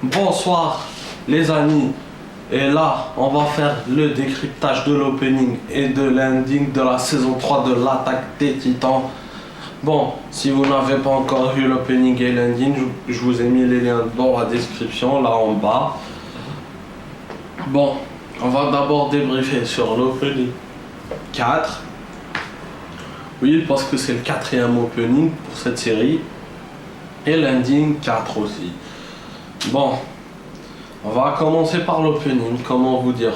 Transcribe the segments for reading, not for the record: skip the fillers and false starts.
Bonsoir les amis, et là on va faire le décryptage de l'opening et de l'ending de la saison 3 de l'attaque des titans. Bon, si vous n'avez pas encore vu l'opening et l'ending, je vous ai mis les liens dans la description, là en bas. Bon, on va d'abord débriefer sur l'opening 4. Oui, parce que c'est le quatrième opening pour cette série. Et l'ending 4 aussi. Bon, on va commencer par l'opening, comment vous dire.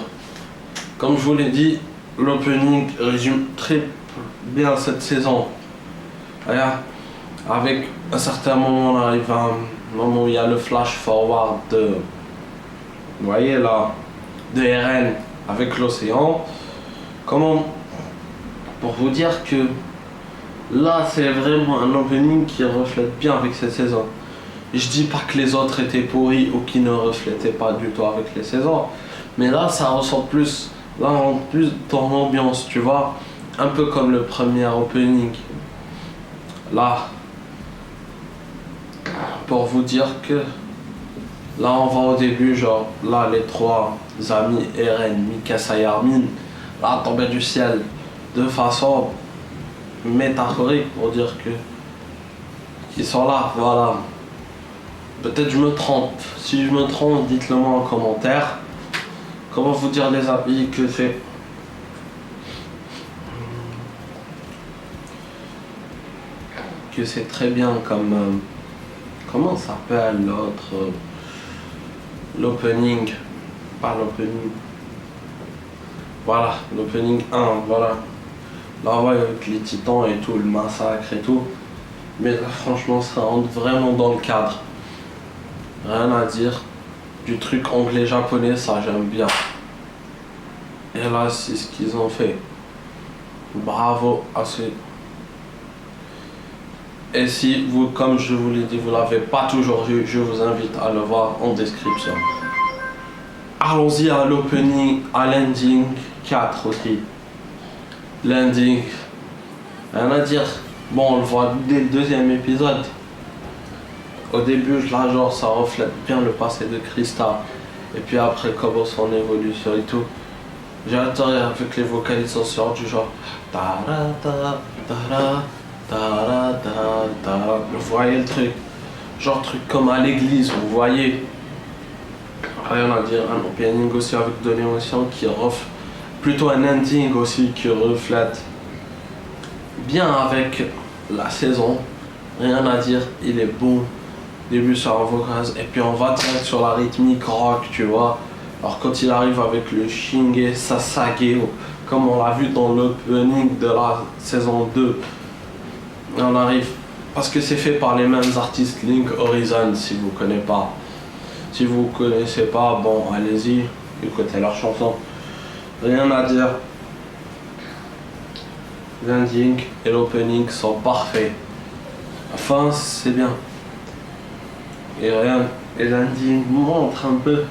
Comme je vous l'ai dit, l'opening résume très bien cette saison. Regarde, avec un certain moment, on arrive à un moment où il y a le flash forward de, vous voyez là, de RN avec l'océan. Comment, pour vous dire que là, c'est vraiment un opening qui reflète bien avec cette saison. Je dis pas que les autres étaient pourris ou qui ne reflétaient pas du tout avec les saisons, mais là ça ressort plus, là on rentre plus dans l'ambiance, tu vois, un peu comme le premier opening. Là, pour vous dire que là on va au début, genre là les trois amis Eren, Mikasa et Armin, là tombés du ciel de façon métaphorique pour dire que ils sont là, voilà. Peut-être je me trompe. Si je me trompe, dites-le moi en commentaire. Comment vous dire les amis que c'est très bien comme comment s'appelle l'autre l'opening, pas l'opening. Voilà, l'opening 1, voilà. Là ouais, avec les titans et tout, le massacre et tout. Mais là, franchement, ça rentre vraiment dans le cadre. Rien à dire. Du truc anglais-japonais, ça j'aime bien. Et là, c'est ce qu'ils ont fait. Bravo à ceux. Et si vous, comme je vous l'ai dit, vous l'avez pas toujours vu, je vous invite à le voir en description. Allons-y à l'opening, à l'ending 4 aussi. L'ending, rien à dire. Bon, on le voit dès le deuxième épisode. Au début, là, genre, ça reflète bien le passé de Krista. Et puis après, comment son évolution et tout. J'ai adoré avec les vocalisations du genre. Vous voyez le truc? Genre truc comme à l'église, vous voyez? Rien à dire. Un opening aussi avec de l'émotion qui reflète. Plutôt un ending aussi qui reflète bien avec la saison. Rien à dire, il est bon. Début sur un vocal et puis on va direct sur la rythmique rock, tu vois. Alors quand il arrive avec le Shinge Sasage, comme on l'a vu dans l'opening de la saison 2, on arrive, parce que c'est fait par les mêmes artistes, Link Horizon, si vous connaissez pas. Si vous connaissez pas, bon, allez-y, écoutez leur chanson. Rien à dire. L'ending et l'opening sont parfaits. Enfin, c'est bien. Et rien, et l'ending montre un peu,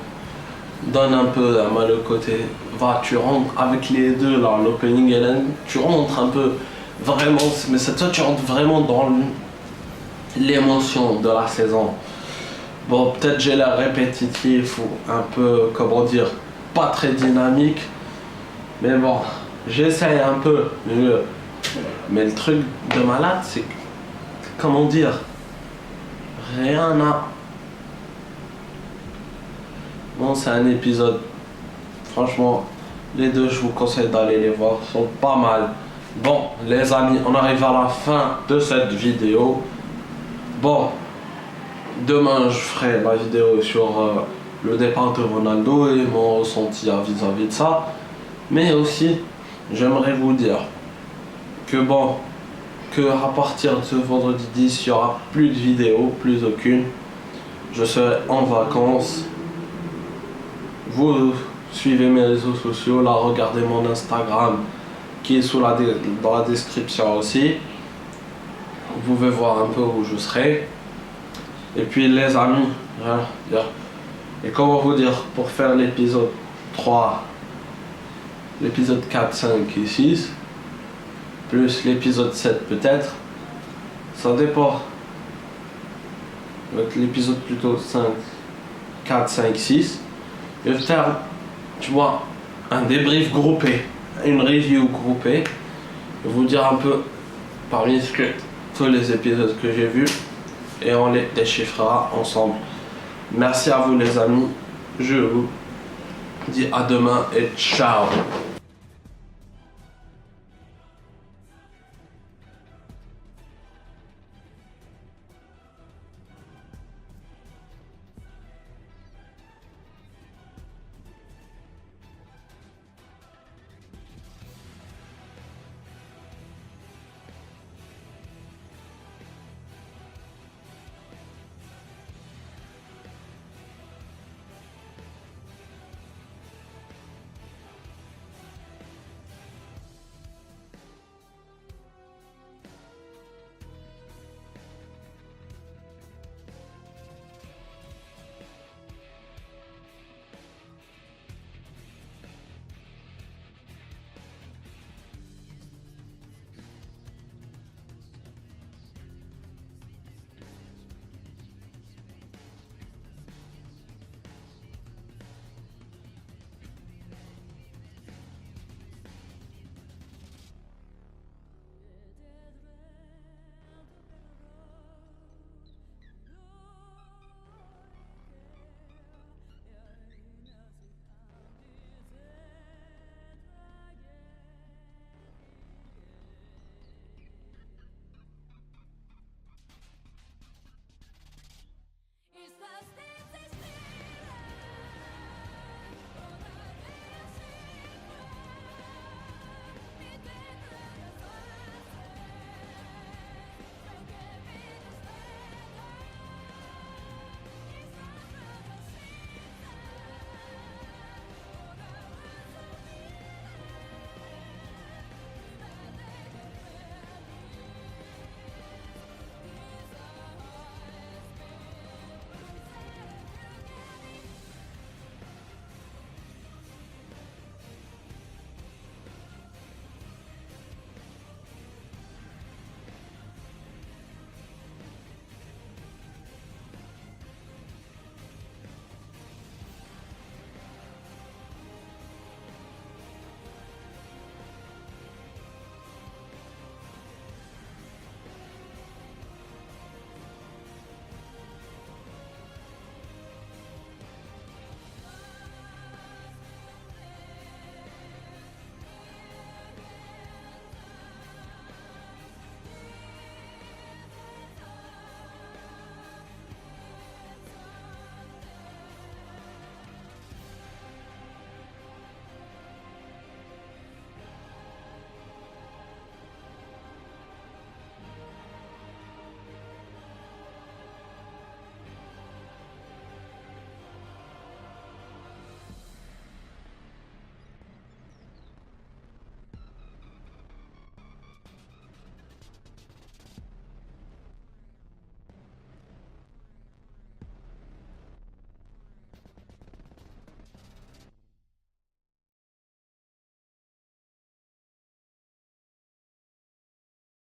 donne un peu le côté, va, tu rentres avec les deux là, l'opening et l'ending, tu rentres un peu, vraiment, mais cette fois tu rentres vraiment dans l'émotion de la saison. Bon, peut-être j'ai l'air répétitif ou un peu, comment dire, pas très dynamique, mais bon, j'essaye un peu, mais le truc de malade, c'est, comment dire, rien à... Bon, c'est un épisode. Franchement, les deux, je vous conseille d'aller les voir. Ils sont pas mal. Bon, les amis, on arrive à la fin de cette vidéo. Bon, demain, je ferai la vidéo sur le départ de Ronaldo et mon ressenti vis-à-vis de ça. Mais aussi, j'aimerais vous dire que bon, que à partir de vendredi 10, il n'y aura plus de vidéos, plus aucune. Je serai en vacances. Vous suivez mes réseaux sociaux, là regardez mon Instagram qui est dans la description aussi. Vous pouvez voir un peu où je serai. Et puis les amis, et comment vous dire, pour faire l'épisode 3, l'épisode 4, 5 et 6, plus l'épisode 7 peut-être, ça dépend. Avec l'épisode plutôt 5, 4, 5, 6. Je vais faire, tu vois, un débrief groupé, une review groupée. Je vais vous dire un peu parmi tous les épisodes que j'ai vus et on les déchiffrera ensemble. Merci à vous les amis. Je vous dis à demain et ciao.